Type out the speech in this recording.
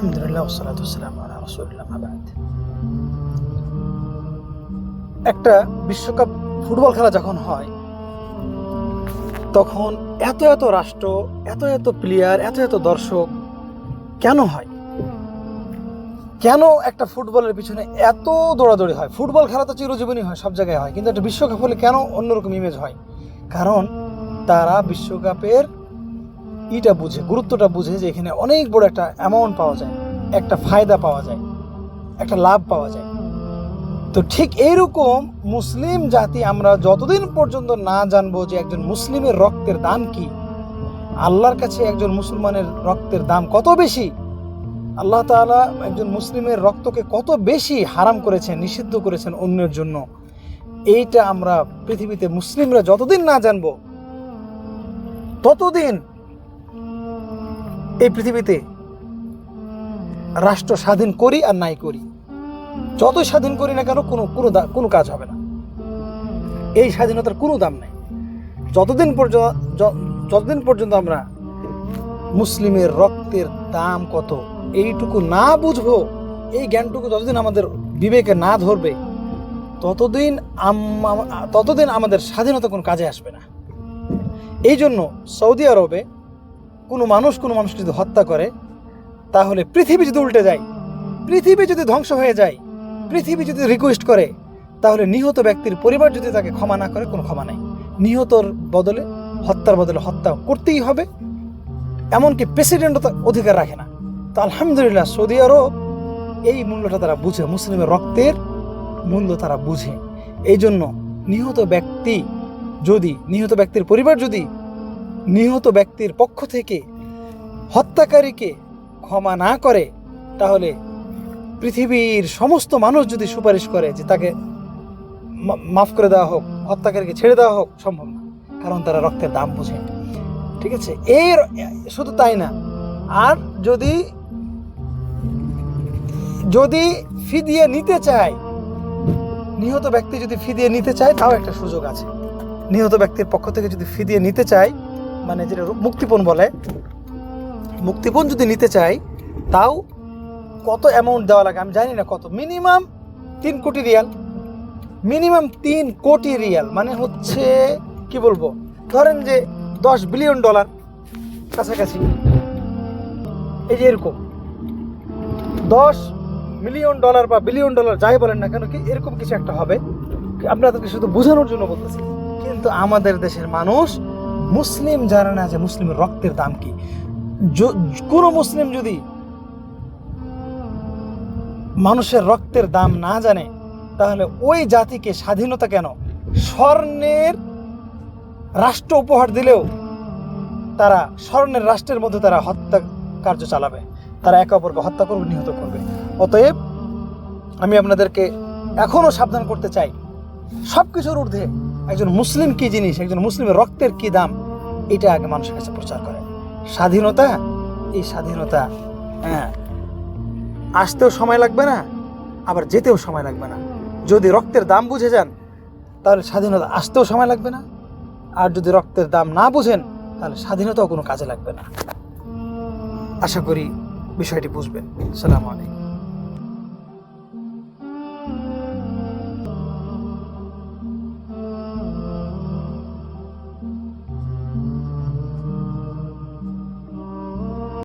আলহামদুলিল্লাহ ওয়াসসালাতু ওয়াসসালামু আলা রাসূলিল্লাহ মা বা'দ। একটা বিশ্বকাপ ফুটবল খেলা যখন হয় তখন এত এত রাষ্ট্র, এত এত প্লেয়ার, এত এত দর্শক কেন হয়? কেন একটা ফুটবলের পিছনে এত দৌড়াদৌড়ি হয়? ফুটবল খেলা তো চিরজীবনই হয়, সব জায়গায় হয়, কিন্তু একটা বিশ্বকাপ হলে কেন অন্যরকম ইমেজ হয়? কারণ তারা বিশ্বকাপের বুঝে, গুরুত্বটা বুঝে যে এখানে অনেক বড় একটা অ্যামাউন্ট পাওয়া যায়, একটা ফায়দা পাওয়া যায়, একটা লাভ পাওয়া যায়। তো ঠিক এইরকম মুসলিম জাতি আমরা যতদিন পর্যন্ত না জানবো যে একজন মুসলিমের রক্তের দাম কি, আল্লাহর কাছে একজন মুসলমানের রক্তের দাম কত বেশি, আল্লাহ তাআলা একজন মুসলিমের রক্তকে কত বেশি হারাম করেছেন, নিষিদ্ধ করেছেন অন্যের জন্য, এইটা আমরা পৃথিবীতে মুসলিমরা যতদিন না জানবো ততদিন এই পৃথিবীতে রাষ্ট্র স্বাধীন করি আর নাই করি, যতই স্বাধীন করি না কেন কোনো কাজ হবে না। এই স্বাধীনতার কোনো দাম নাই যতদিন পর্যন্ত আমরা মুসলিমের রক্তের দাম কত এইটুকু না বুঝবো, এই জ্ঞানটুকু যতদিন আমাদের বিবেকে না ধরবে ততদিন আমাদের স্বাধীনতা কোনো কাজে আসবে না। এই জন্য সৌদি আরবে কোনো মানুষকে যদি হত্যা করে, তাহলে পৃথিবী যদি উল্টে যায়, পৃথিবী যদি ধ্বংস হয়ে যায়, পৃথিবী যদি রিকোয়েস্ট করে, তাহলে নিহত ব্যক্তির পরিবার যদি তাকে ক্ষমা না করে, কোনো ক্ষমা নাই। নিহতর বদলে, হত্যার বদলে হত্যা করতেই হবে, এমনকি প্রেসিডেন্টও তার অধিকার রাখে না। তো আলহামদুলিল্লাহ সৌদি আরব এই মূল্যটা তারা বুঝে, মুসলিমের রক্তের মূল্য তারা বুঝে। এই জন্য নিহত ব্যক্তির পরিবার যদি নিহত ব্যক্তির পক্ষ থেকে হত্যাকারীকে ক্ষমা না করে, তাহলে পৃথিবীর সমস্ত মানুষ যদি সুপারিশ করে যে তাকে মাফ করে দেওয়া হোক, হত্যাকারীকে ছেড়ে দেওয়া হোক, সম্ভব না, কারণ তারা রক্তের দাম বোঝে। ঠিক আছে, শুধু তাই না, আর যদি ফিদিয়ে নিতে চায়, নিহত ব্যক্তি যদি ফিদিয়ে নিতে চায়, তাও একটা সুযোগ আছে। নিহত ব্যক্তির পক্ষ থেকে যদি ফিদিয়ে নিতে চায়, মানে যেটা মুক্তিপণ বলে, মুক্তিপণ যদি নিতে চায়, তাও কত অ্যামাউন্ট দেওয়া লাগে আমি জানি না কত, মিনিমাম 3 কোটি রিয়াল, মিনিমাম 3 কোটি রিয়াল, মানে হচ্ছে কি বলবো, ধরেন যে $10 বিলিয়ন কাছাকাছি। এই যে এরকম $10 মিলিয়ন বা বিলিয়ন যাই বলেন না কেন, কি এরকম কিছু একটা হবে। আপনাদেরকে শুধু বোঝানোর জন্য বলতেছি, কিন্তু আমাদের দেশের মানুষ মুসলিম জানে না যে মুসলিমের রক্তের দাম কি। কোনো মুসলিম যদি মানুষের রক্তের দাম না জানে, তাহলে ওই জাতিকে স্বাধীনতা কেন, স্বর্ণের রাষ্ট্র উপহার দিলেও তারা স্বর্ণের রাষ্ট্রের মধ্যে তারা হত্যা কার্য চালাবে, তারা একে অপরকে হত্যা করবে, নিহত করবে। অতএব আমি আপনাদেরকে এখনো সাবধান করতে চাই, সব কিছুর ঊর্ধ্বে একজন মুসলিম কি জিনিস, একজন মুসলিমের রক্তের কি দাম, এটা আগে মানুষের কাছে প্রচার করে। স্বাধীনতা, এই স্বাধীনতা আসতেও সময় লাগবে না, আবার যেতেও সময় লাগবে না। যদি রক্তের দাম বুঝে যান, তাহলে স্বাধীনতা আসতেও সময় লাগবে না, আর যদি রক্তের দাম না বুঝেন, তাহলে স্বাধীনতাও কোনো কাজে লাগবে না। আশা করি বিষয়টি বুঝবেন। আসসালামু আলাইকুম।